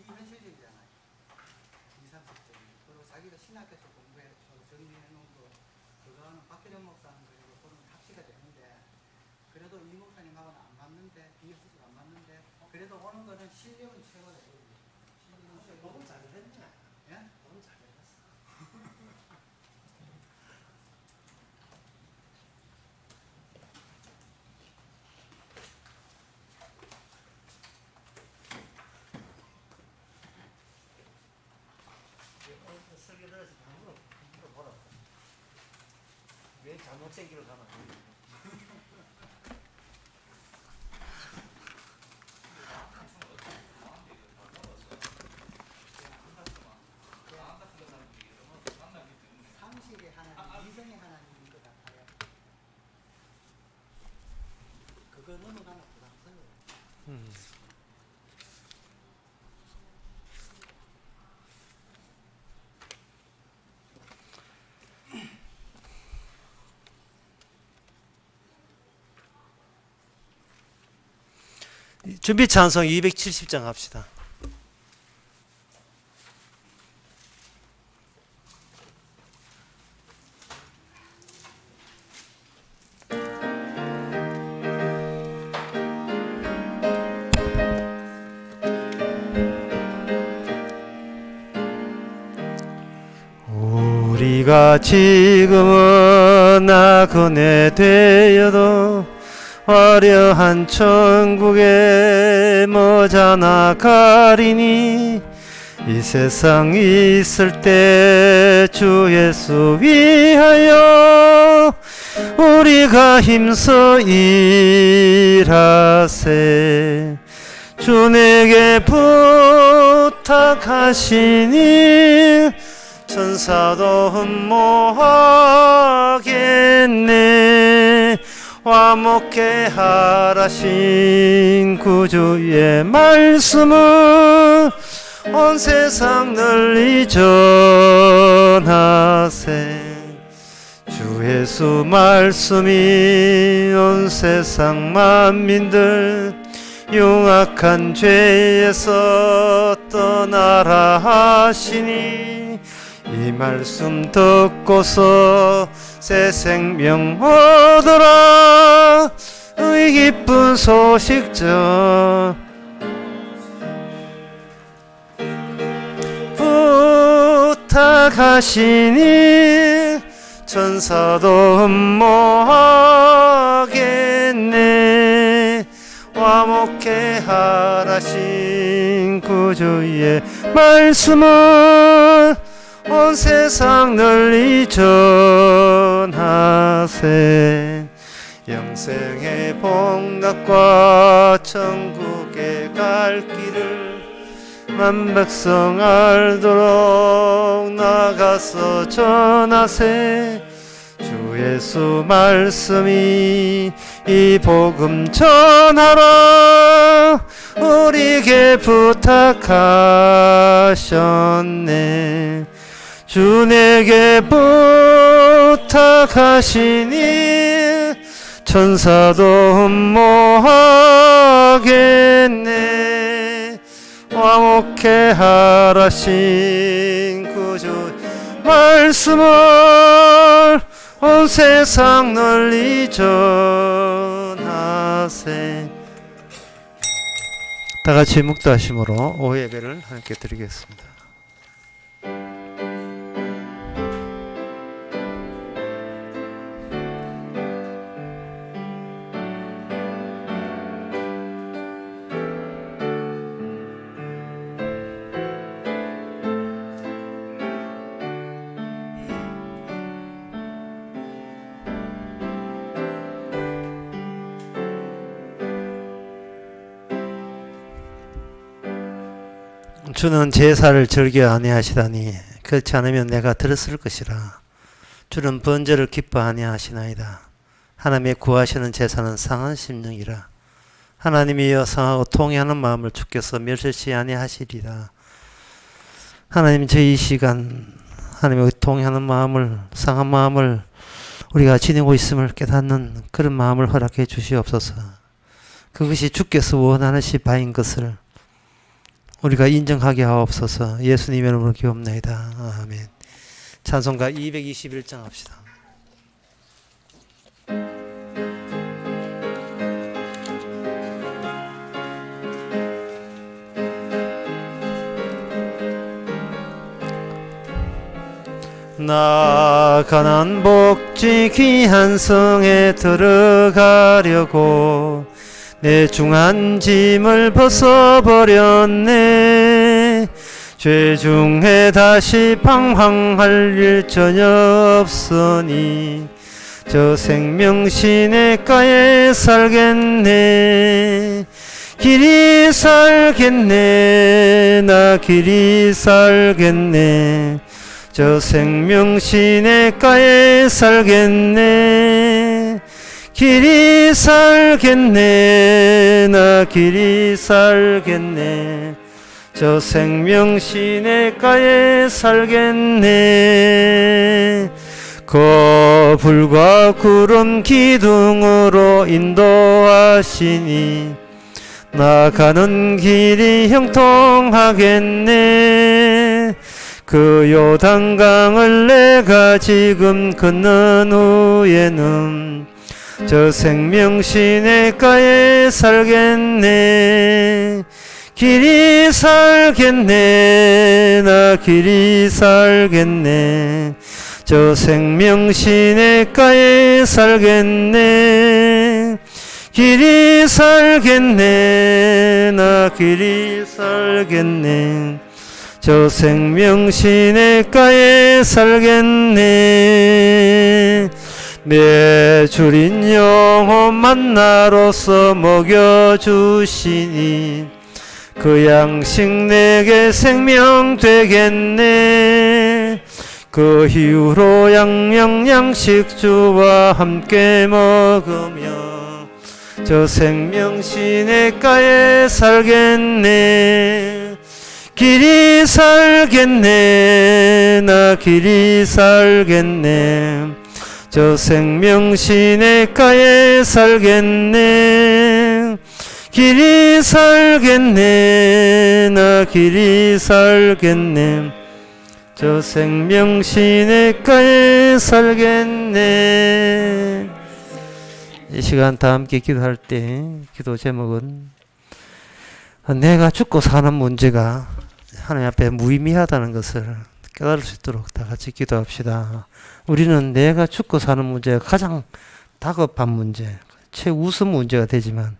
비현실적이잖아요. 비상식적인. 그리고 자기가 신학교에서 공부해 정리해 놓은 거 그거는 박혜정 목사는 그리고 그런 합치가 되는데 그래도 이 목사님하고는 안 맞는데 비현실적 안 맞는데 그래도 오는 거는 실력은 최고다. 실력은 최고. 너무 잘했네. 예? 너무 잘했어. 설교 들어서 한번 물어보라. 왜 잘못된 길을 가나? 상식의 하나님, 이성의 하나님인 것 같아요. 그거 넘어가면 부담스러워요. 준비 찬송 270장 합시다. 우리가 지금은 나그네 되어도 화려한 천국에 머지않아 가리니 이 세상 있을 때 주 예수 위하여 우리가 힘써 일하세. 주 내게 부탁하시니 천사도 흠모하겠네. 화목해 하라신 구주의 말씀은 온 세상 널리 전하세. 주 예수 말씀이 온 세상 만민들 흉악한 죄에서 떠나라 하시니 이 말씀 듣고서 새 생명 얻어라. 의 기쁜 소식전 부탁하시니 천사도 흠모하겠네. 화목해 하라신 구주의 말씀은 온 세상 널리 전하세. 영생의 복락과 천국에 갈 길을 만백성 알도록 나가서 전하세. 주 예수 말씀이 이 복음 전하라 우리에게 부탁하셨네. 주 내게 부탁하시니 천사도 흠모하겠네. 화목해 하라신 구주 말씀을 온 세상 널리 전하세. 다 같이 묵다심으로 오예배를 함께 드리겠습니다. 주는 제사를 즐겨 아니하시다니 그렇지 않으면 내가 들었을 것이라. 주는 번제를 기뻐 아니하시나이다. 하나님의 구하시는 제사는 상한 심령이라. 하나님이여 상하고 통회하는 마음을 주께서 멸시치 아니하시리라. 하나님 저희 이 시간 하나님의 통회하는 마음을 상한 마음을 우리가 지니고 있음을 깨닫는 그런 마음을 허락해 주시옵소서. 그것이 주께서 원하는 바인 것을 우리가 인정하게 하옵소서. 예수님의 이름으로 기옵나이다. 아멘. 찬송가 221장 합시다. 나 가난 복지 귀한 성에 들어가려고 내 중한 짐을 벗어버렸네. 죄 중에 다시 방황할 일 전혀 없으니 저 생명 시냇가에 살겠네. 길이 살겠네. 나 길이 살겠네. 저 생명 시냇가에 살겠네. 길이 살겠네. 나 길이 살겠네. 저 생명 시냇가에 살겠네. 거불과 구름 기둥으로 인도하시니 나가는 길이 형통하겠네. 그 요단강을 내가 지금 걷는 후에는 저 생명 시냇가에 살겠네. 길이 살겠네. 나 길이 살겠네. 저 생명 시냇가에 살겠네. 길이 살겠네. 나 길이 살겠네. 저 생명 시냇가에 살겠네. 내 주린 영혼 만나로서 먹여주시니 그 양식 내게 생명 되겠네. 그 이후로 양식주와 함께 먹으며 저 생명 시냇가에 살겠네. 길이 살겠네. 나 길이 살겠네. 저 생명 시냇가에 살겠네. 길이 살겠네. 나 길이 살겠네. 저 생명 시냇가에 살겠네. 이 시간 다 함께 기도할 때 기도 제목은 내가 죽고 사는 문제가 하나님 앞에 무의미하다는 것을 깨달을 수 있도록 다 같이 기도합시다. 우리는 내가 죽고 사는 문제가 가장 다급한 문제, 최우선 문제가 되지만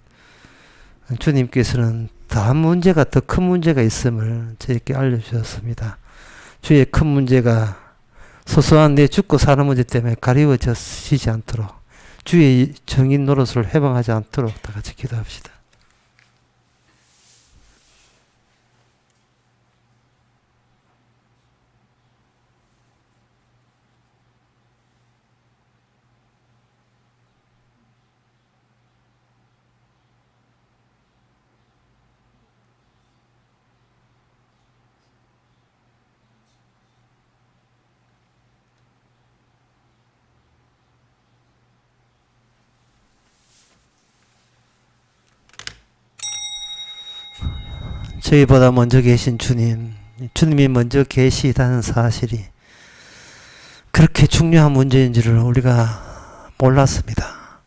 주님께서는 더 문제가 더 큰 문제가 있음을 저에게 알려주셨습니다. 주의 큰 문제가 소소한 내 죽고 사는 문제 때문에 가리워지지 않도록 주의 정인 노릇을 해방하지 않도록 다 같이 기도합시다. 저희보다 먼저 계신 주님, 주님이 먼저 계시다는 사실이 그렇게 중요한 문제인지를 우리가 몰랐습니다.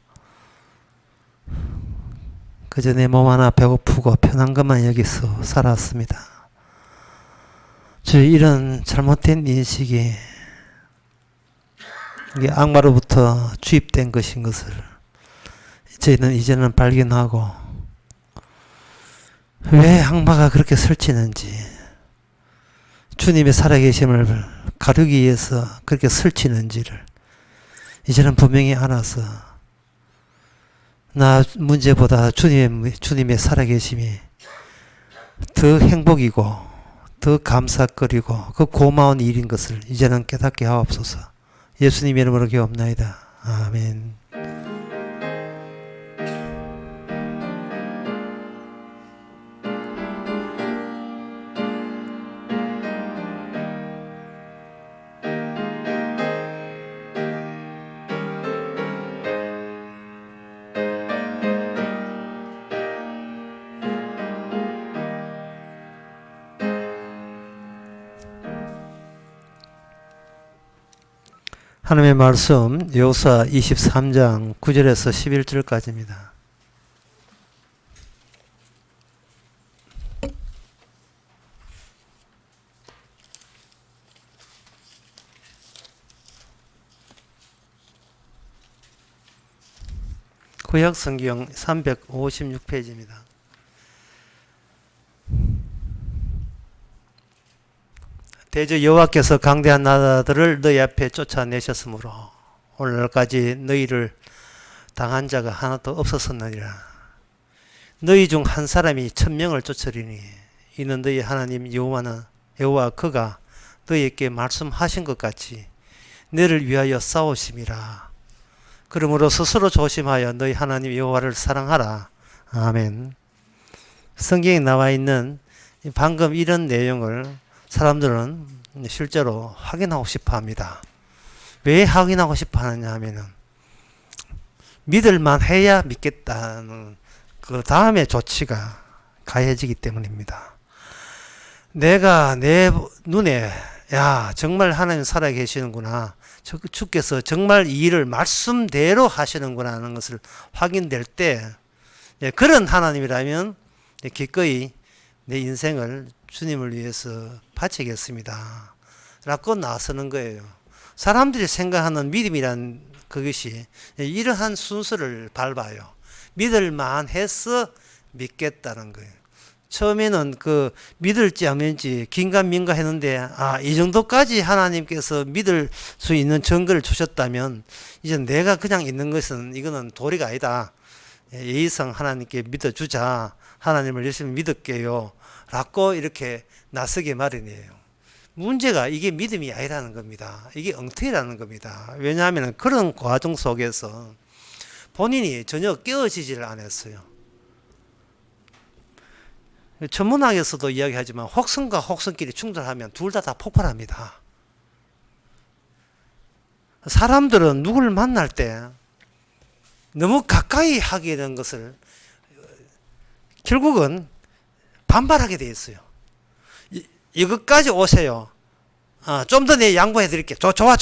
그저 내 몸 하나 배고프고 편한 것만 여기서 살았습니다. 저희 이런 잘못된 인식이 이게 악마로부터 주입된 것인 것을 저희는 이제는 발견하고 왜 악마가 그렇게 설치는지 주님의 살아계심을 가르기 위해서 그렇게 설치는지를 이제는 분명히 알아서 나 문제보다 주님의 살아계심이 더 행복이고 더 감사거리고 그 고마운 일인 것을 이제는 깨닫게 하옵소서. 예수님의 이름으로 기도합나이다. 아멘. 하나님의 말씀 여호수아 23장 9절에서 11절까지입니다. 구약 성경 356페이지입니다. 대저 여호와께서 강대한 나라들을 너희 앞에 쫓아내셨으므로 오늘날까지 너희를 당한 자가 하나도 없었었느니라. 너희 중 한 사람이 1000명을 쫓으리니 이는 너희 하나님 여호와 그가 너희에게 말씀하신 것 같이 너희를 위하여 싸우심이라. 그러므로 스스로 조심하여 너희 하나님 여호와를 사랑하라. 아멘. 성경에 나와 있는 방금 이런 내용을 사람들은 실제로 확인하고 싶어 합니다. 왜 확인하고 싶어 하느냐 하면은 믿을만 해야 믿겠다는 그 다음에 조치가 가해지기 때문입니다. 내가 내 눈에 야 정말 하나님 살아계시는구나, 주께서 정말 이 일을 말씀대로 하시는구나 하는 것을 확인될 때 그런 하나님이라면 기꺼이 내 인생을 주님을 위해서 바치겠습니다 라고 나서는 거예요. 사람들이 생각하는 믿음이란 그것이 이러한 순서를 밟아요. 믿을만 해서 믿겠다는 거예요. 처음에는 그 믿을지 안 믿을지 긴가민가 했는데 이 정도까지 하나님께서 믿을 수 있는 증거를 주셨다면 이제 내가 그냥 있는 것은 이거는 도리가 아니다. 예의상 하나님께 믿어주자. 하나님을 열심히 믿을게요 라고 이렇게 나서게 마련이에요. 문제가 이게 믿음이 아니라는 겁니다. 이게 엉터리라는 겁니다. 왜냐하면 그런 과정 속에서 본인이 전혀 깨어지지를 않았어요. 천문학에서도 이야기하지만 혹성과 혹성끼리 충돌하면 둘 다 폭발합니다. 사람들은 누구를 만날 때 너무 가까이 하게 된 것을 결국은 반발하게 돼 있어요. 이것까지 오세요. 좀 더 내 양보해 드릴게. 좋아.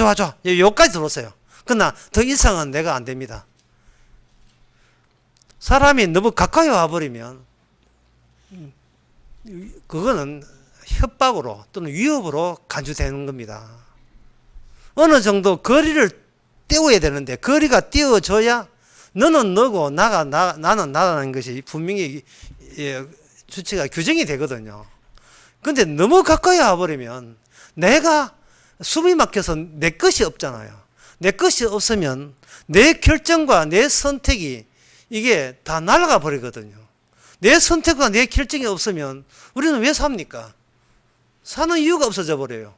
여기까지 들어오세요. 그러나 더 이상은 내가 안 됩니다. 사람이 너무 가까이 와버리면 그거는 협박으로 또는 위협으로 간주되는 겁니다. 어느 정도 거리를 떼어야 되는데 거리가 떼어져야 너는 너고 나는 나라는 것이 분명히 주체가 규정이 되거든요. 근데 너무 가까이 와버리면 내가 숨이 막혀서 내 것이 없잖아요. 내 것이 없으면 내 결정과 내 선택이 이게 다 날아가 버리거든요. 내 선택과 내 결정이 없으면 우리는 왜 삽니까? 사는 이유가 없어져 버려요.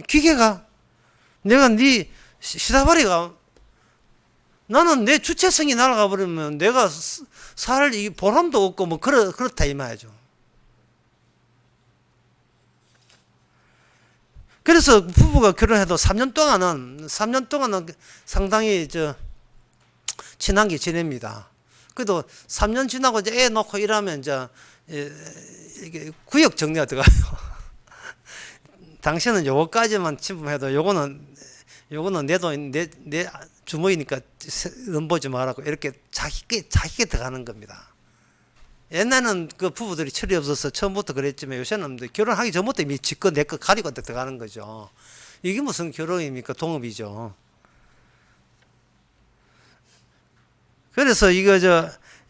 기계가 내가 네 시다바리가 나는 내 주체성이 날아가 버리면 내가 살 보람도 없고 뭐 그렇다 이 말이죠. 그래서 부부가 결혼해도 3년 동안은 상당히 친한 게 지냅니다. 그래도 3년 지나고 이제 애 놓고 이러면 이제 이게 구역 정리가 들어가요. 당신은 요거까지만 침범해도 요거는 내 주머니니까 넘보지 말라고 이렇게 자기게 들어가는 겁니다. 옛날에는 그 부부들이 철이 없어서 처음부터 그랬지만 요새는 결혼하기 전부터 이미 지껏 내 거 가리고 들어가는 거죠. 이게 무슨 결혼입니까? 동업이죠. 그래서 이거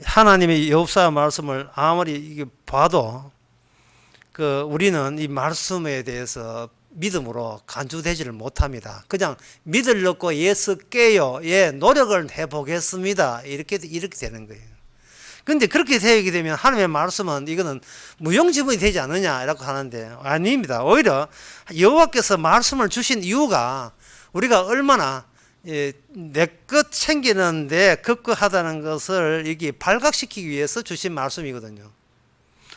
하나님의 여호수아 말씀을 아무리 이게 봐도 우리는 이 말씀에 대해서 믿음으로 간주되지를 못합니다. 그냥 믿으려고 예쓰게요. 노력을 해보겠습니다. 이렇게 되는 거예요. 근데 그렇게 되게 되면 하나님의 말씀은 이거는 무용지물이 되지 않느냐라고 하는데 아닙니다. 오히려 여호와께서 말씀을 주신 이유가 우리가 얼마나 내 것 챙기는데 급급하다는 것을 이게 발각시키기 위해서 주신 말씀이거든요.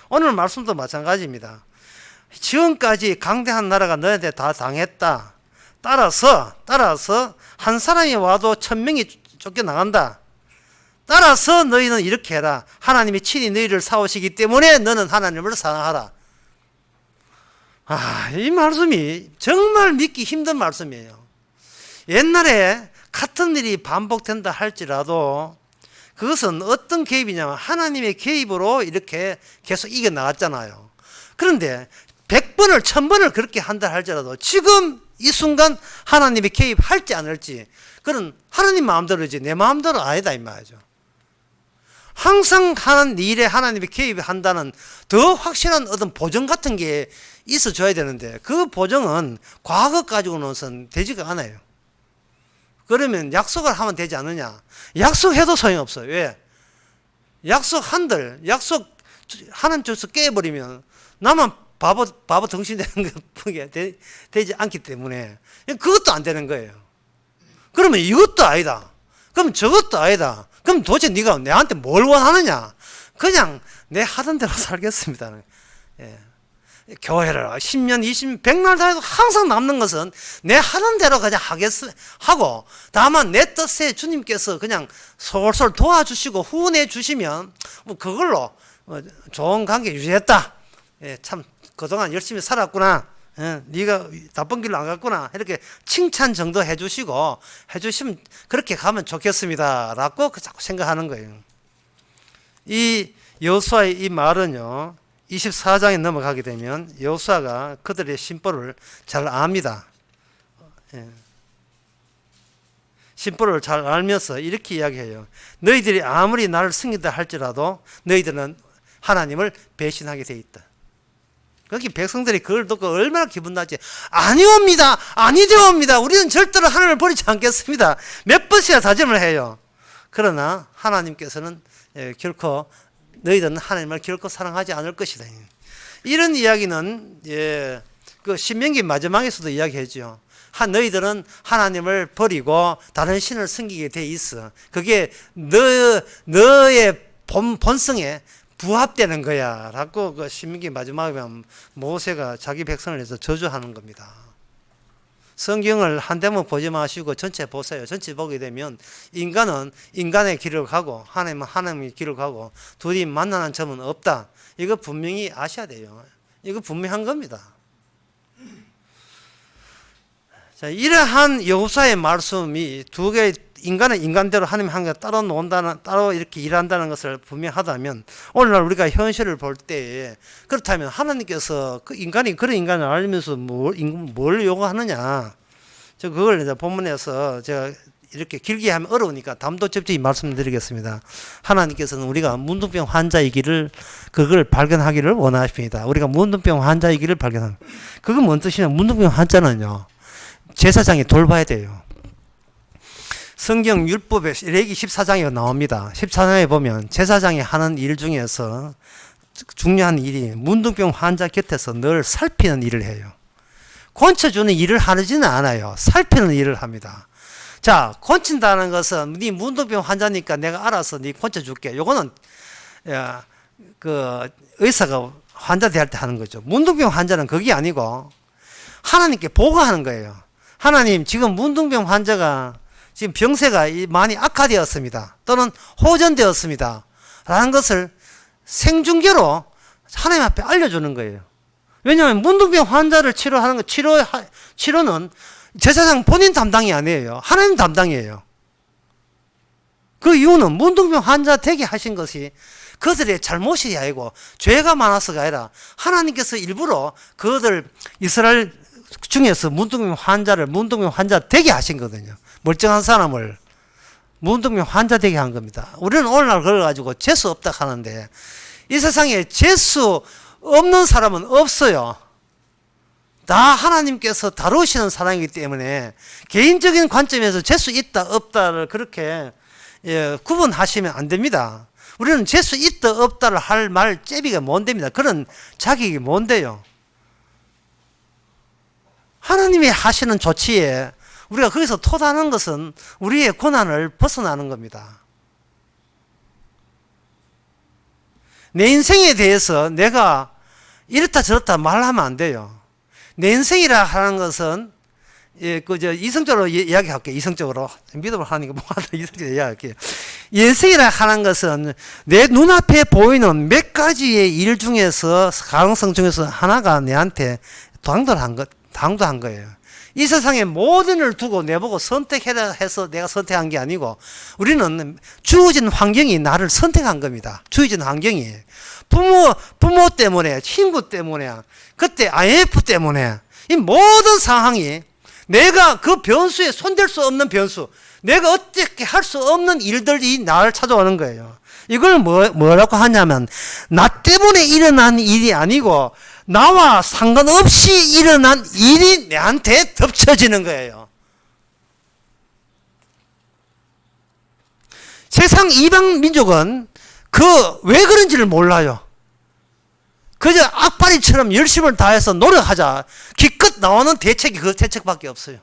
오늘 말씀도 마찬가지입니다. 지금까지 강대한 나라가 너희한테 다 당했다. 따라서 한 사람이 와도 1000명이 쫓겨나간다. 따라서 너희는 이렇게 해라. 하나님이 친히 너희를 사오시기 때문에 너는 하나님을 사랑하라. 이 말씀이 정말 믿기 힘든 말씀이에요. 옛날에 같은 일이 반복된다 할지라도 그것은 어떤 개입이냐면 하나님의 개입으로 이렇게 계속 이겨나갔잖아요. 그런데 100번을 1000번을 그렇게 한다 할지라도 지금 이 순간 하나님이 개입할지 안 할지 그건 하나님 마음대로지 내 마음대로 아니다 이 말이죠. 항상 하는 일에 하나님이 개입한다는 더 확실한 어떤 보정 같은 게 있어줘야 되는데 그 보정은 과거 가지고는 되지가 않아요. 그러면 약속을 하면 되지 않느냐? 약속해도 소용없어요. 왜? 약속한들 약속 하나님 쪽에서 깨버리면 나만 바보 덩신 되는 게 되지 않기 때문에 그것도 안 되는 거예요. 그러면 이것도 아니다. 그럼 저것도 아니다. 그럼 도대체 네가 내한테 뭘 원하느냐? 그냥 내 하던 대로 살겠습니다. 예. 교회를 10년, 20년, 100날 다해도 항상 남는 것은 내 하는 대로 그냥 하고 다만 내 뜻에 주님께서 그냥 솔솔 도와주시고 후원해 주시면 뭐 그걸로 좋은 관계 유지했다. 예, 참 그동안 열심히 살았구나. 예, 네가 나쁜 길로 안 갔구나. 이렇게 칭찬 정도 해주시면 그렇게 가면 좋겠습니다. 라고 자꾸 생각하는 거예요. 이 여호수아의 이 말은요. 24장에 넘어가게 되면 여호수아가 그들의 심보를 잘 압니다. 예. 심보를 잘 알면서 이렇게 이야기해요. 너희들이 아무리 나를 승리다 할지라도 너희들은 하나님을 배신하게 돼 있다. 거기 백성들이 그걸 듣고 얼마나 기분 나지. 아니옵니다. 아니되옵니다. 우리는 절대로 하나님을 버리지 않겠습니다. 몇 번씩이나 다짐을 해요. 그러나 하나님께서는 결코 너희들은 하나님을 결코 사랑하지 않을 것이다. 이런 이야기는 그 신명기 마지막에서도 이야기했죠. 너희들은 하나님을 버리고 다른 신을 섬기게 돼 있어. 그게 너의 본성에 부합되는 거야. 라고 그 신명기 마지막에 보면 모세가 자기 백성을 위해서 저주하는 겁니다. 성경을 한 대만 보지 마시고 전체 보세요. 전체 보게 되면 인간은 인간의 길을 가고 하나님은 하나님의 길을 가고 둘이 만나는 점은 없다. 이거 분명히 아셔야 돼요. 이거 분명한 겁니다. 자, 이러한 여호수아의 말씀이 두 개의 인간은 인간대로 하나님 한 개 따로 논다는 따로 이렇게 일한다는 것을 분명하다면 오늘날 우리가 현실을 볼 때 그렇다면 하나님께서 그 인간이 그런 인간을 알면서 뭘 요구하느냐? 저 그걸 이제 본문에서 제가 이렇게 길게 하면 어려우니까 담도접지 말씀드리겠습니다. 하나님께서는 우리가 문둥병 환자이기를 그걸 발견하기를 원하십니다. 우리가 문둥병 환자이기를 발견합니다. 그건 뭔 뜻이냐? 문둥병 환자는요 제사장이 돌봐야 돼요. 성경 율법에 레위기 14장에 나옵니다. 14장에 보면 제사장이 하는 일 중에서 중요한 일이 문둥병 환자 곁에서 늘 살피는 일을 해요. 고쳐주는 일을 하지는 않아요. 살피는 일을 합니다. 자, 고친다는 것은 네 문둥병 환자니까 내가 알아서 네 고쳐줄게. 요거는 그 의사가 환자 대할 때 하는 거죠. 문둥병 환자는 그게 아니고 하나님께 보고하는 거예요. 하나님, 지금 문둥병 환자가 지금 병세가 많이 악화되었습니다. 또는 호전되었습니다. 라는 것을 생중계로 하나님 앞에 알려주는 거예요. 왜냐하면 문둥병 환자를 치료하는 거, 치료는 제사장 본인 담당이 아니에요. 하나님 담당이에요. 그 이유는 문둥병 환자 되게 하신 것이 그들의 잘못이 아니고 죄가 많아서가 아니라 하나님께서 일부러 그들 이스라엘 중에서 문둥병 환자 되게 하신 거거든요. 멀쩡한 사람을 문둥병 환자 되게 한 겁니다. 우리는 오늘날 그걸 가지고 재수 없다 하는데 이 세상에 재수 없는 사람은 없어요. 다 하나님께서 다루시는 사람이기 때문에 개인적인 관점에서 재수 있다 없다를 그렇게 구분하시면 안 됩니다. 우리는 재수 있다 없다를 할 말 제비가 못 됩니다. 그런 자격이 뭔데요. 하나님이 하시는 조치에 우리가 거기서 토다는 것은 우리의 고난을 벗어나는 겁니다. 내 인생에 대해서 내가 이렇다 저렇다 말하면 안 돼요. 내 인생이라 하는 것은 이성적으로 이야기할게요. 이성적으로 믿음을 하니까 뭐하다 이성적으로 이야기할게요. 인생이라 하는 것은 내 눈앞에 보이는 몇 가지의 일 중에서 가능성 중에서 하나가 내한테 당도한 거예요. 이 세상의 모든 걸 두고 내보고 선택해라 해서 내가 선택한 게 아니고 우리는 주어진 환경이 나를 선택한 겁니다. 주어진 환경이. 부모 때문에, 친구 때문에, 그때 IMF 때문에 이 모든 상황이 내가 그 변수에 손댈 수 없는 변수, 내가 어떻게 할 수 없는 일들이 나를 찾아오는 거예요. 이걸 뭐라고 하냐면 나 때문에 일어난 일이 아니고 나와 상관없이 일어난 일이 내한테 덮쳐지는 거예요. 세상 이방 민족은 왜 그런지를 몰라요. 그저 악바리처럼 열심을 다해서 노력하자. 기껏 나오는 대책이 그 대책밖에 없어요.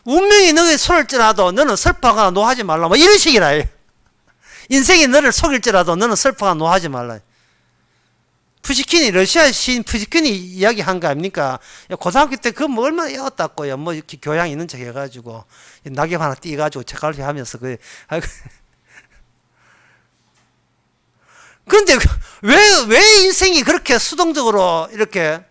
운명이 너의 속일지라도 너는 슬퍼하거나 노하지 말라. 뭐 이런 식이라. 인생이 너를 속일지라도 너는 슬퍼하거나 노하지 말라. 푸시킨이, 러시아 시인 푸시킨이 이야기한 거 아닙니까? 고등학교 때 그거 뭐 얼마나 애웠다고요. 뭐 이렇게 교양 있는 척 해가지고 낙엽 하나 띄가지고 책갈피 하면서 근데 왜 인생이 그렇게 수동적으로 이렇게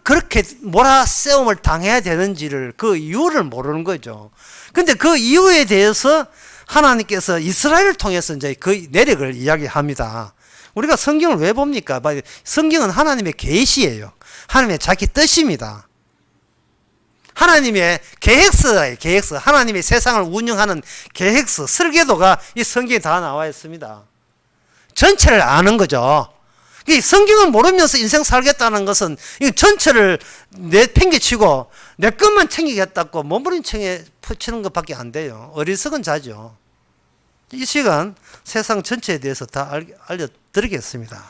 그렇게 몰아세움을 당해야 되는지를 그 이유를 모르는 거죠. 근데 그 이유에 대해서 하나님께서 이스라엘을 통해서 이제 그 내력을 이야기합니다. 우리가 성경을 왜 봅니까? 성경은 하나님의 계시예요. 하나님의 자기 뜻입니다. 하나님의 계획서예요. 계획서. 하나님의 세상을 운영하는 계획서, 설계도가 이 성경에 다 나와 있습니다. 전체를 아는 거죠. 성경을 모르면서 인생 살겠다는 것은 전체를 팽개치고 내 것만 챙기겠다고 몸부림치는 것밖에 안 돼요. 어리석은 자죠. 이 시간 세상 전체에 대해서 다 알려드리겠습니다.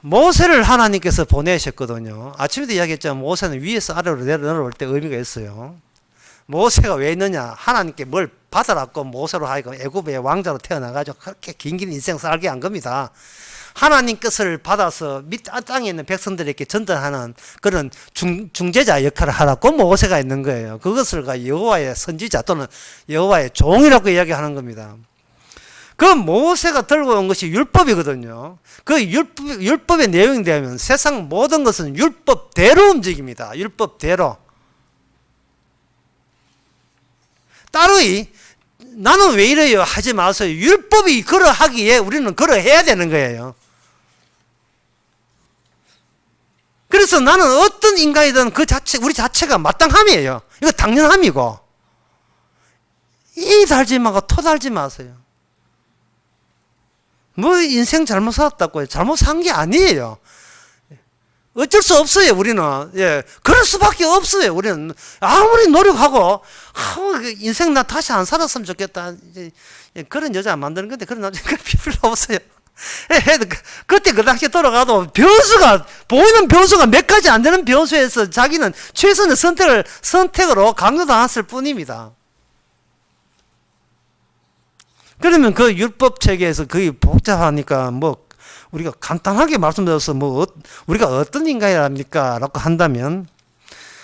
모세를 하나님께서 보내셨거든요. 아침에도 이야기했지만 모세는 위에서 아래로 내려올 때 의미가 있어요. 모세가 왜 있느냐? 하나님께 뭘 받아놨고 모세로 하여금 애굽의 왕자로 태어나가지고 그렇게 긴 인생 살게 한 겁니다. 하나님 것을 받아서 땅에 있는 백성들에게 전달하는 그런 중재자 역할을 하라고 모세가 있는 거예요. 그것을 여호와의 선지자 또는 여호와의 종이라고 이야기하는 겁니다. 그 모세가 들고 온 것이 율법이거든요. 그 율법의 내용이 되면 세상 모든 것은 율법대로 움직입니다. 율법대로. 따로이 나는 왜 이래요 하지 마세요. 율법이 그러하기에 우리는 그러해야 되는 거예요. 그래서 나는 어떤 인간이든 우리 자체가 마땅함이에요. 이거 당연함이고 이 달지 말고 토 달지 마세요. 뭐 인생 잘못 살았다고 잘못 산 게 아니에요. 어쩔 수 없어요, 우리는. 예. 그럴 수밖에 없어요, 우리는. 아무리 노력하고, 인생 나 다시 안 살았으면 좋겠다. 이제 그런 여자 안 만드는 건데, 그런 남자가 필요 없어요. 그때 그 당시에 돌아가도 보이는 변수가 몇 가지 안 되는 변수에서 자기는 최선의 선택으로 강요당했을 뿐입니다. 그러면 그 율법 체계에서 그게 복잡하니까 우리가 간단하게 말씀드려서 우리가 어떤 인간이랍니까? 라고 한다면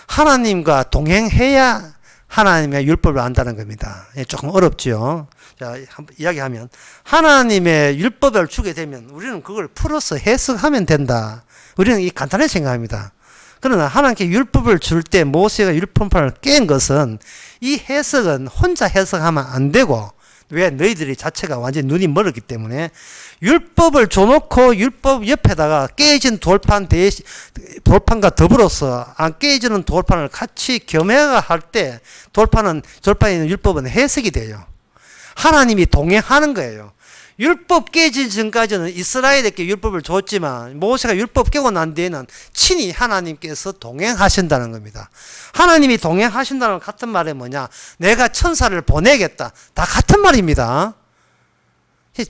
하나님과 동행해야 하나님의 율법을 안다는 겁니다. 조금 어렵죠. 자, 한번 이야기하면 하나님의 율법을 주게 되면 우리는 그걸 풀어서 해석하면 된다. 우리는 이 간단하게 생각합니다. 그러나 하나님께 율법을 줄 때 모세가 율법을 깬 것은 이 해석은 혼자 해석하면 안 되고 왜? 너희들이 자체가 완전히 눈이 멀었기 때문에 율법을 줘놓고 율법 옆에다가 깨진 돌판과 더불어서 안 깨지는 돌판을 같이 겸해가 할 때 돌판에 있는 율법은 해석이 돼요. 하나님이 동행하는 거예요. 율법 깨지기 전까지는 이스라엘에게 율법을 줬지만 모세가 율법 깨고 난 뒤에는 친히 하나님께서 동행하신다는 겁니다. 하나님이 동행하신다는 같은 말이 뭐냐? 내가 천사를 보내겠다. 다 같은 말입니다.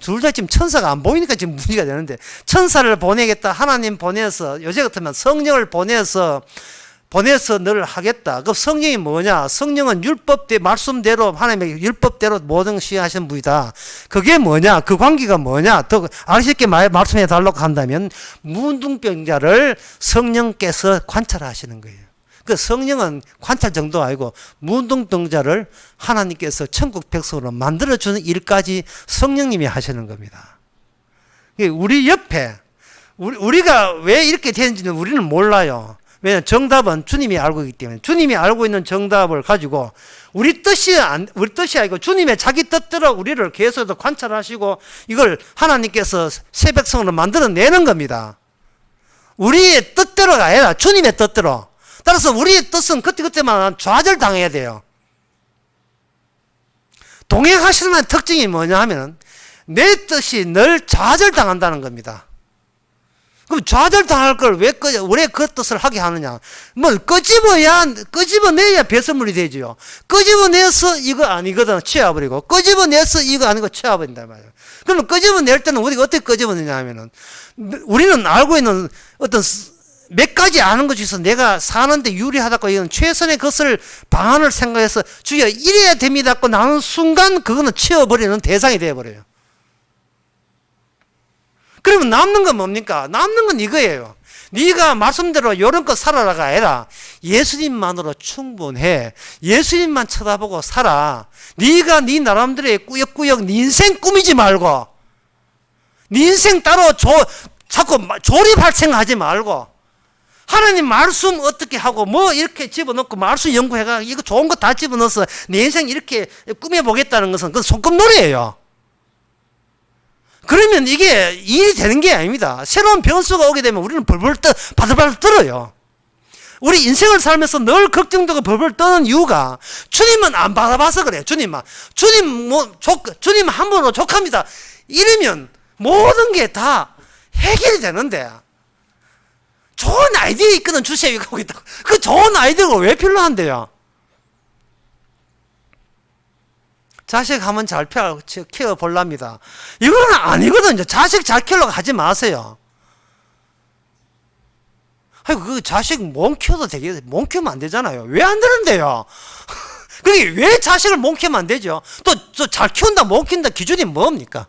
둘 다 지금 천사가 안 보이니까 지금 문제가 되는데 천사를 보내겠다. 하나님 보내서 요새 같으면 성령을 보내서 너를 하겠다. 그 성령이 뭐냐? 성령은 말씀대로 하나님의 율법대로 모든 시행하시는 분이다. 그게 뭐냐? 그 관계가 뭐냐? 더 알쉽게 말씀해 달라고 한다면 문둥병자를 성령께서 관찰하시는 거예요. 그 성령은 관찰 정도 아니고 문둥병자를 하나님께서 천국 백성으로 만들어주는 일까지 성령님이 하시는 겁니다. 우리 옆에 우리가 왜 이렇게 되는지는 우리는 몰라요. 왜냐하면 정답은 주님이 알고 있기 때문에. 주님이 알고 있는 정답을 가지고 우리 뜻이 아니고 주님의 자기 뜻대로 우리를 계속해서 관찰하시고 이걸 하나님께서 새 백성으로 만들어내는 겁니다. 우리의 뜻대로가 아니라 주님의 뜻대로. 따라서 우리의 뜻은 그때그때만 좌절당해야 돼요. 동행하시는 분의 특징이 뭐냐 하면 내 뜻이 늘 좌절당한다는 겁니다. 그럼 좌절당할 걸 왜 그 뜻을 하게 하느냐? 뭘 끄집어내야 배설물이 되지요. 끄집어내서 이거 아니거든 치워버리고, 끄집어내서 이거 아니고 치워버린단 말이에요. 그러면 끄집어낼 때는 우리가 어떻게 끄집어내냐 하면은, 우리는 알고 있는 어떤 몇 가지 아는 것 중에서 내가 사는데 유리하다고 이건 최선의 것을 방안을 생각해서 주여 이래야 됩니다고 나는 순간 그거는 치워버리는 대상이 되어버려요. 그러면 남는 건 뭡니까? 남는 건 이거예요. 네가 말씀대로 요런껏 살아라가 아니라 예수님만으로 충분해. 예수님만 쳐다보고 살아. 네가 네 나름대로의 꾸역꾸역 네 인생 꾸미지 말고, 네 인생 따로 자꾸 조립할 생각하지 말고, 하나님 말씀 어떻게 하고 뭐 이렇게 집어넣고 말씀 연구해가 이거 좋은 거 다 집어넣어서 내 인생 이렇게 꾸며보겠다는 것은 그건 속금놀이에요. 그러면 이게 일이 되는 게 아닙니다. 새로운 변수가 오게 되면 우리는 바들바들 떨어요. 우리 인생을 살면서 늘 걱정되고 벌벌 떠는 이유가 주님은 안 받아봐서 그래요. 주님 한 번으로 족합니다. 이러면 모든 게 다 해결이 되는데, 좋은 아이디어 있거든 주세요. 그 좋은 아이디어가 왜 필요한데요? 자식 한번 잘 키워볼랍니다. 이거는 아니거든요. 자식 잘 키우려고 하지 마세요. 아이고, 그 자식 못 키워도 못 키우면 안 되잖아요. 왜 안 되는데요? 그게 왜 자식을 못 키우면 안 되죠? 또 잘 키운다, 못 키운다 기준이 뭡니까?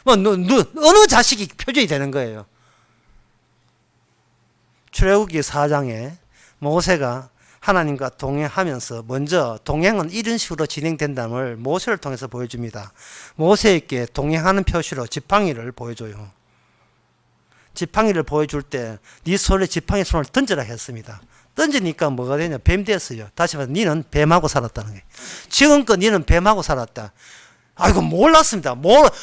어느 자식이 표준이 되는 거예요? 출애굽기 4장에 모세가 하나님과 동행하면서 먼저 동행은 이런 식으로 진행된다는 모세를 통해서 보여줍니다. 모세에게 동행하는 표시로 지팡이를 보여줘요. 지팡이를 보여줄 때 네 손에 지팡이 손을 던져라 했습니다. 던지니까 뭐가 되냐? 뱀 됐어요. 다시 말해서 니는 뱀하고 살았다는 거예요. 지금껏 니는 뱀하고 살았다. 아이고 몰랐습니다.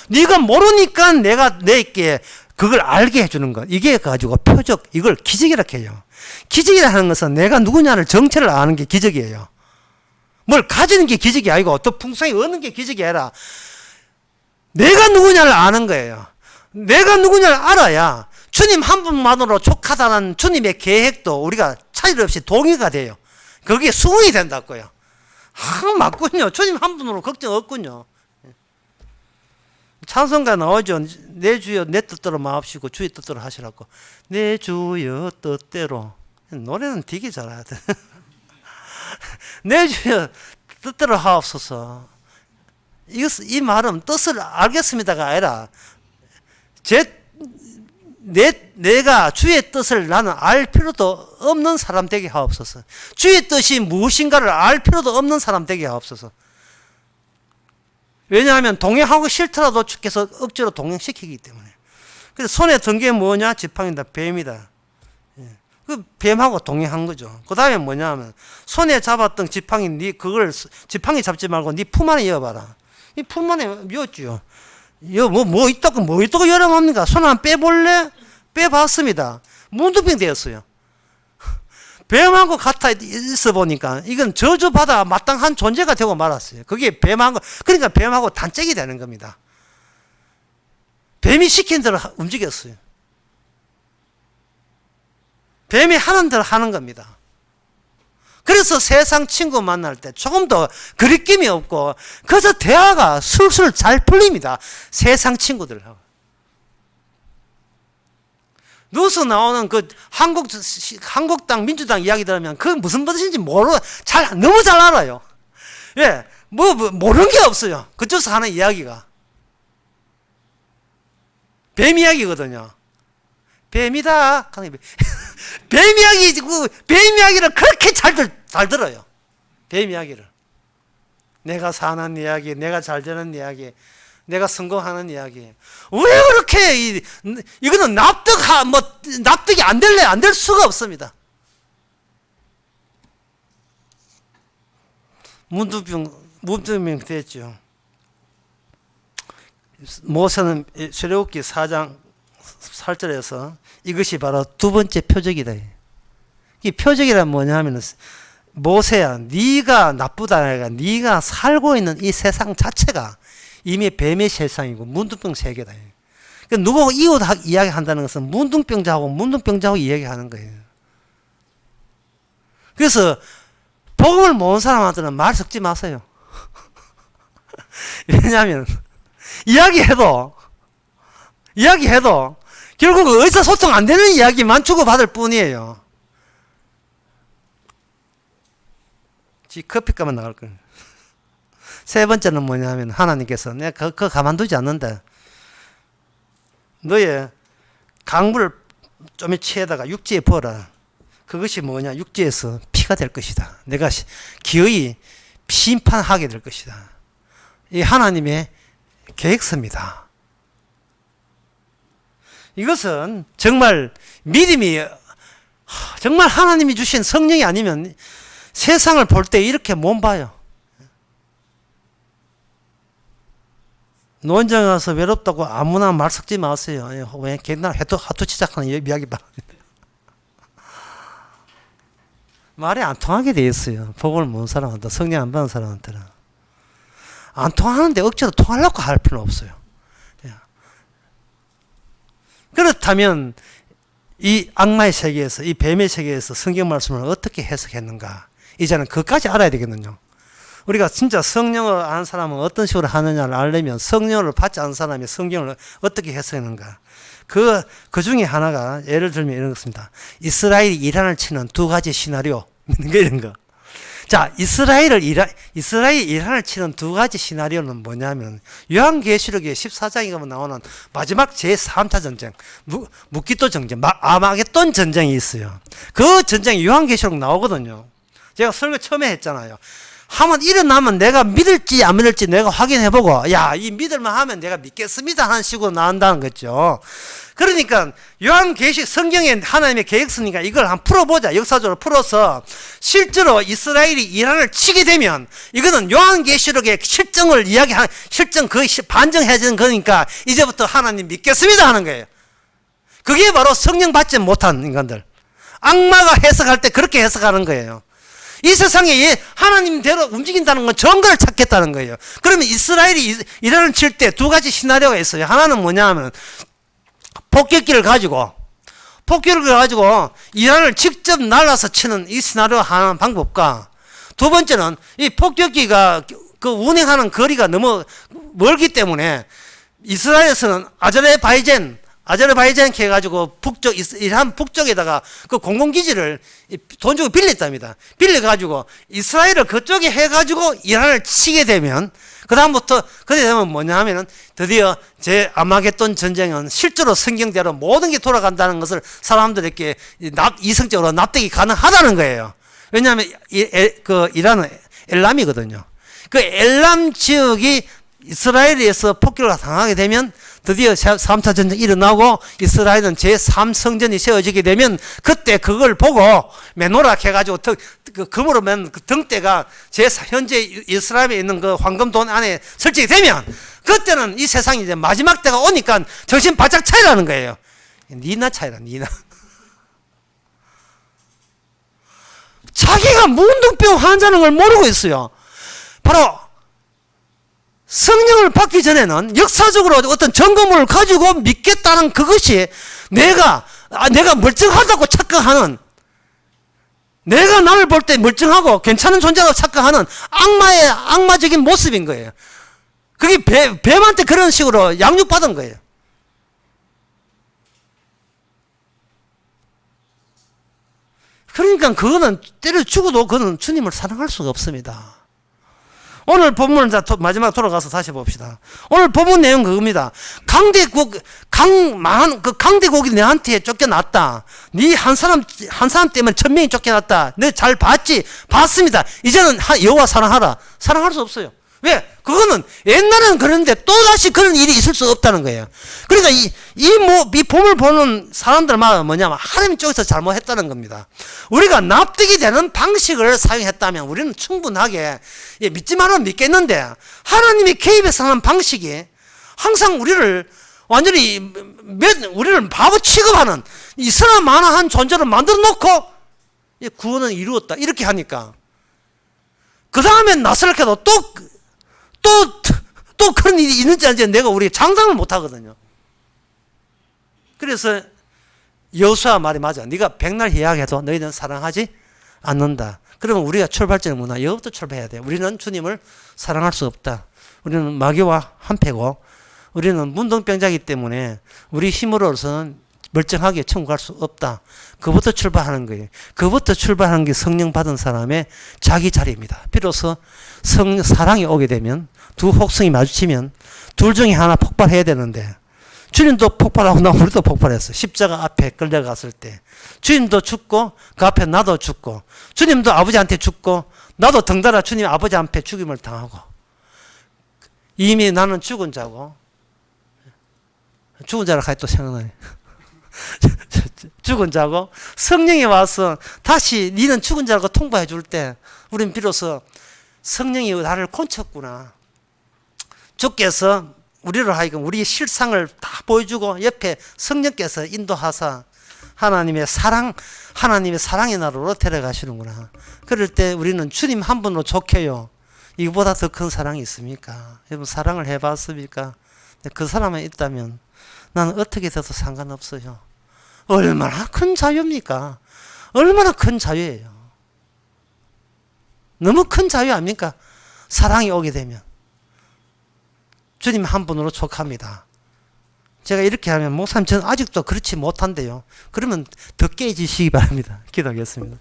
네가 모르니까 내가 내게 그걸 알게 해주는 것. 이게 가지고 표적, 이걸 기적이라 해요. 기적이라 하는 것은 내가 누구냐를 정체를 아는 게 기적이에요. 뭘 가지는 게 기적이 아니고 또 풍성히 얻는 게 기적이 아니라 내가 누구냐를 아는 거예요. 내가 누구냐를 알아야 주님 한 분만으로 족하다는 주님의 계획도 우리가 차질 없이 동의가 돼요. 그게 수긍이 된다고요. 맞군요. 주님 한 분으로 걱정 없군요. 찬송가 나오죠. 내 주여 내 뜻대로 마옵시고 주의 뜻대로 하시라고. 내 주여 뜻대로. 노래는 되게 잘하거든. 내 주여 뜻대로 하옵소서. 이 말은 뜻을 알겠습니다가 아니라 내가 주의 뜻을 나는 알 필요도 없는 사람 되게 하옵소서. 주의 뜻이 무엇인가를 알 필요도 없는 사람 되게 하옵소서. 왜냐하면 동행하고 싫더라도 주께서 억지로 동행시키기 때문에. 그래서 손에 든 게 뭐냐? 지팡이다, 뱀이다. 그 뱀하고 동행한 거죠. 그 다음에 뭐냐 하면 손에 잡았던 지팡이, 그걸 지팡이 잡지 말고 네 품 안에 이어봐라. 이 품 안에 이었죠. 뭐 있다고 열어합니까? 손 한 빼볼래? 빼봤습니다. 문두병 되었어요. 뱀하고 같아 있어 보니까 이건 저주받아 마땅한 존재가 되고 말았어요. 그게 그러니까 뱀하고 단짝이 되는 겁니다. 뱀이 시킨 대로 움직였어요. 뱀이 하는 대로 하는 겁니다. 그래서 세상 친구 만날 때 조금 더 그립김이 없고 그래서 대화가 술술 잘 풀립니다. 세상 친구들하고. 뉴스 나오는 그 한국당 민주당 이야기 들으면 그 무슨 뜻인지 너무 잘 알아요. 예, 모르는 게 없어요. 그쪽에서 하는 이야기가. 뱀 이야기거든요. 뱀이다. 뱀 이야기를 그렇게 잘 들어요. 뱀 이야기를. 내가 사는 이야기, 내가 잘 되는 이야기, 내가 성공하는 이야기. 왜 그렇게 이거는 납득이 안 될 수가 없습니다. 문둥병 됐죠. 모세는 출애굽기 4장 8절에서 이것이 바로 두 번째 표적이다. 이 표적이란 뭐냐면 모세야, 네가 나쁘다. 네가 살고 있는 이 세상 자체가 이미 뱀의 세상이고 문둥병 세계다. 그러니까 누구 이웃 이야기한다는 것은 문둥병자하고 이야기하는 거예요. 그래서 복음을 모은 사람한테는 말 섞지 마세요. 왜냐하면 이야기해도 결국 의사소통 안 되는 이야기만 주고받을 뿐이에요. 커피값만 나갈 거예요. 세 번째는 뭐냐면 하나님께서 내가 그거 가만두지 않는다. 너의 강물을 좀 취해다가 육지에 부어라. 그것이 뭐냐? 육지에서 피가 될 것이다. 내가 기어이 심판하게 될 것이다. 이 하나님의 계획서입니다. 이것은 정말 믿음이 정말 하나님이 주신 성령이 아니면 세상을 볼 때 이렇게 못 봐요. 노원장 가서 외롭다고 아무나 말 섞지 마세요. 왜 옛날 하도 시작하는 이야기 봐. 말이 안 통하게 돼 있어요. 복음을 모은 사람한테, 성령 안 받은 사람한테는. 안 통하는데 억지로 통하려고 할 필요는 없어요. 그렇다면 이 악마의 세계에서, 이 뱀의 세계에서 성경 말씀을 어떻게 해석했는가? 이제는 그것까지 알아야 되겠는요. 우리가 진짜 성령을 아는 사람은 어떤 식으로 하느냐를 알려면 성령을 받지 않은 사람이 성경을 어떻게 해석했는가? 그 중에 하나가 예를 들면 이런 것입니다. 이스라엘이 이란을 치는 두 가지 시나리오. 이런 거. 자, 이스라엘이 이란을 치는 두 가지 시나리오는 뭐냐면 요한계시록의 14장에 가면 나오는 마지막 제3차 전쟁, 무기토 전쟁, 아마겟돈 전쟁이 있어요. 그 전쟁이 요한계시록 나오거든요. 제가 설교 처음에 했잖아요. 한번 일어나면 내가 믿을지 안 믿을지 내가 확인해보고, 야, 이 믿을만 하면 내가 믿겠습니다 하는 식으로 나온다는 거죠. 그러니까 요한계시 성경에 하나님의 계획서니까 이걸 한번 풀어보자. 역사적으로 풀어서 실제로 이스라엘이 이란을 치게 되면 이거는 요한계시록의 실정을 실정 반증해지는 거니까 이제부터 하나님 믿겠습니다 하는 거예요. 그게 바로 성령 받지 못한 인간들. 악마가 해석할 때 그렇게 해석하는 거예요. 이 세상에 하나님대로 움직인다는 건 증거를 찾겠다는 거예요. 그러면 이스라엘이 이란을 칠 때 두 가지 시나리오가 있어요. 하나는 뭐냐 하면 폭격기를 가지고 이란을 직접 날라서 치는 이 시나리오 하나는 방법과, 두 번째는 이 폭격기가 그 운행하는 거리가 너무 멀기 때문에 이스라엘에서는 아제르바이잔 해가지고 이란 북쪽에다가 그 공공기지를 돈 주고 빌렸답니다. 빌려가지고 이스라엘을 그쪽에 해가지고 이란을 치게 되면, 그다음부터, 그때 되면 뭐냐 하면은 드디어 제 아마겟돈 전쟁은 실제로 성경대로 모든 게 돌아간다는 것을 사람들에게 이성적으로 납득이 가능하다는 거예요. 왜냐하면 이란은 엘람이거든요. 그 엘람 지역이 이스라엘에서 폭격을 당하게 되면 드디어 3차 전쟁이 일어나고 이스라엘은 제3성전이 세워지게 되면 그때 그걸 보고 메노락 해가지고 그 금으로 맨 그 등대가 현재 이스라엘에 있는 그 황금돈 안에 설치게 되면 그때는 이 세상이 이제 마지막 때가 오니까 정신 바짝 차이라는 거예요. 니나 차이라, 니나. 자기가 문둥병 환자는 걸 모르고 있어요. 바로 성령을 받기 전에는 역사적으로 어떤 점검을 가지고 믿겠다는 그것이 내가 멀쩡하다고 착각하는, 내가 나를 볼 때 멀쩡하고 괜찮은 존재라고 착각하는 악마적인 모습인 거예요. 그게 뱀한테 그런 식으로 양육받은 거예요. 그러니까 그거는 때려 죽어도 그거는 주님을 사랑할 수가 없습니다. 오늘 본문을 마지막 돌아가서 다시 봅시다. 오늘 본문 내용 그겁니다. 강대국이 내한테 쫓겨났다. 네 한 사람 때문에 1000명이 쫓겨났다. 너 잘 봤지? 봤습니다. 이제는 여호와 사랑하라. 사랑할 수 없어요. 왜? 그거는 옛날에는 그런데 또다시 그런 일이 있을 수 없다는 거예요. 그러니까 이 봄을 보는 사람들마다 뭐냐면 하나님 쪽에서 잘못했다는 겁니다. 우리가 납득이 되는 방식을 사용했다면 우리는 충분하게 믿지만은 믿겠는데 하나님이 개입해서 하는 방식이 항상 우리를 완전히 우리를 바보 취급하는 이스라만한 존재를 만들어 놓고 구원은 이루었다 이렇게 하니까 그 다음엔 나설해도 또 그런 일이 있는지 아닌지 내가 우리 장담을 못 하거든요. 그래서 여호수아 말이 맞아. 네가 백날 희약해도 너희는 사랑하지 않는다. 그러면 우리가 출발점은 뭐냐? 여기부터 출발해야 돼. 우리는 주님을 사랑할 수 없다. 우리는 마귀와 한패고 우리는 문둥병자이기 때문에 우리 힘으로서는 멀쩡하게 천국 갈 수 없다. 그부터 출발하는 거예요. 그부터 출발하는 게 성령 받은 사람의 자기 자리입니다. 비로소 사랑이 오게 되면 두 혹성이 마주치면 둘 중에 하나 폭발해야 되는데 주님도 폭발하고 나 우리도 폭발했어. 십자가 앞에 끌려갔을 때 주님도 죽고 그 앞에 나도 죽고 주님도 아버지한테 죽고 나도 덩달아 주님 아버지 앞에 죽임을 당하고 이미 나는 죽은 자고 죽은 자라 또 생각나네. 죽은 자고 성령이 와서 다시 니는 죽은 자라고 통보해 줄 때 우린 비로소 성령이 나를 곤쳤구나. 주께서 우리를 하여금 우리의 실상을 다 보여주고 옆에 성령께서 인도하사 하나님의 사랑의 나라로 데려가시는구나. 그럴 때 우리는 주님 한 분으로 족해요. 이거보다 더 큰 사랑이 있습니까? 여러분 사랑을 해봤습니까? 그 사람만 있다면 나는 어떻게 돼도 상관없어요. 얼마나 큰 자유입니까? 얼마나 큰 자유예요. 너무 큰 자유 아닙니까? 사랑이 오게 되면. 주님 한 분으로 족합니다. 제가 이렇게 하면 목사님 저는 아직도 그렇지 못한데요. 그러면 더 깨지시기 바랍니다. 기도하겠습니다.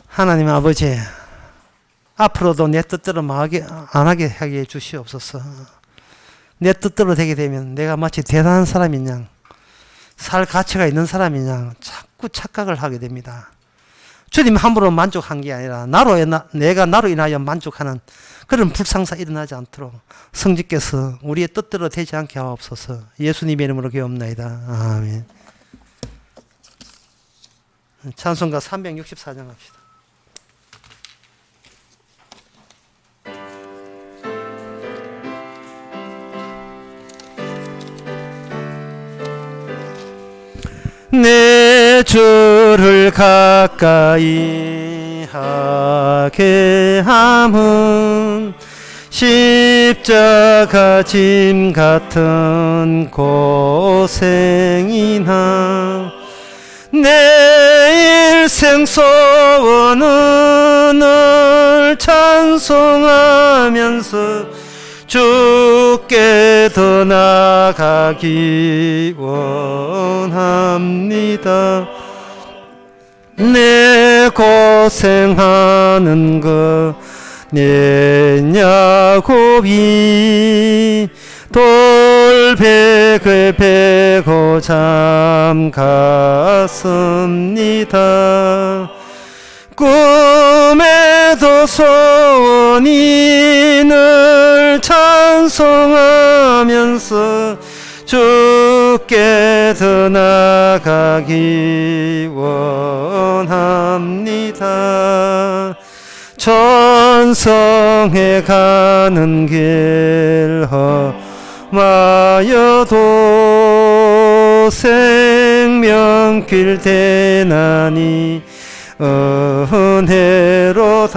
하나님 아버지 앞으로도 내 뜻대로 안 하게 하게 주시옵소서. 내 뜻대로 되게 되면 내가 마치 대단한 사람인 양 살 가치가 있는 사람인 양 자꾸 착각을 하게 됩니다. 주님 함부로 만족한 게 아니라 내가 나로 인하여 만족하는 그런 불상사 일어나지 않도록 성지께서 우리의 뜻대로 되지 않게 하옵소서. 예수님의 이름으로 기도합나이다. 아멘. 찬송가 364장 합시다. 내 주를 가까이 하게 함은 십자가 짐 같은 고생이나 내 일생 소원은 늘 찬송하면서 주께 더 나아가기 원합니다. 내 고생하는 것 내 야곱이 돌백을 베고 잠갔습니다. 꿈에도 소원이 늘 찬송하면서 주께 더 나아가기 원합니다. 천성에 가는 길 험하여도 생명길 대나니 은혜로다.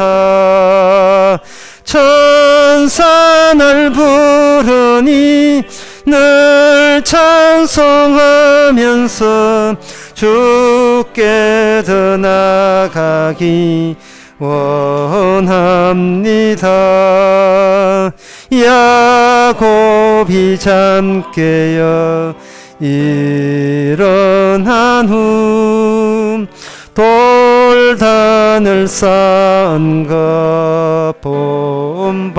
천사 날 부르니 늘 찬송하면서 주께 더 나아가기 원합니다. 야곱이 잠 깨어 일어난 후 돌단을 쌓은 것 본받아서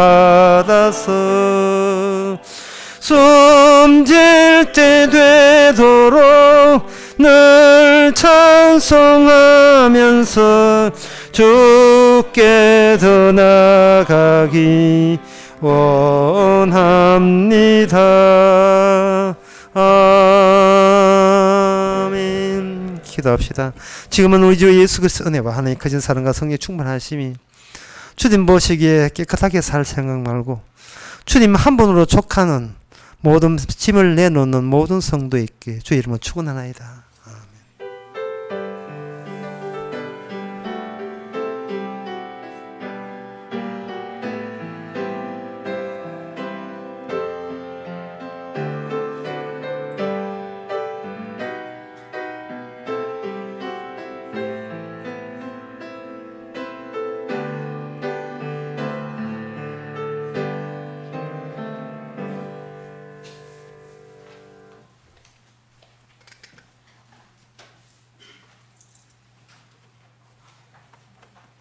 숨질 때 되도록 늘 찬송하면서 주께 더 나아가기 원합니다. 아멘. 기도합시다. 지금은 우리 주 예수 그리스도의 은혜와 하나님의 크신 사랑과 성령의 충만하심이 주님 보시기에 깨끗하게 살 생각 말고 주님 한 분으로 족하는 모든 짐을 내놓는 모든 성도에게 주 이름으로 축원하나이다.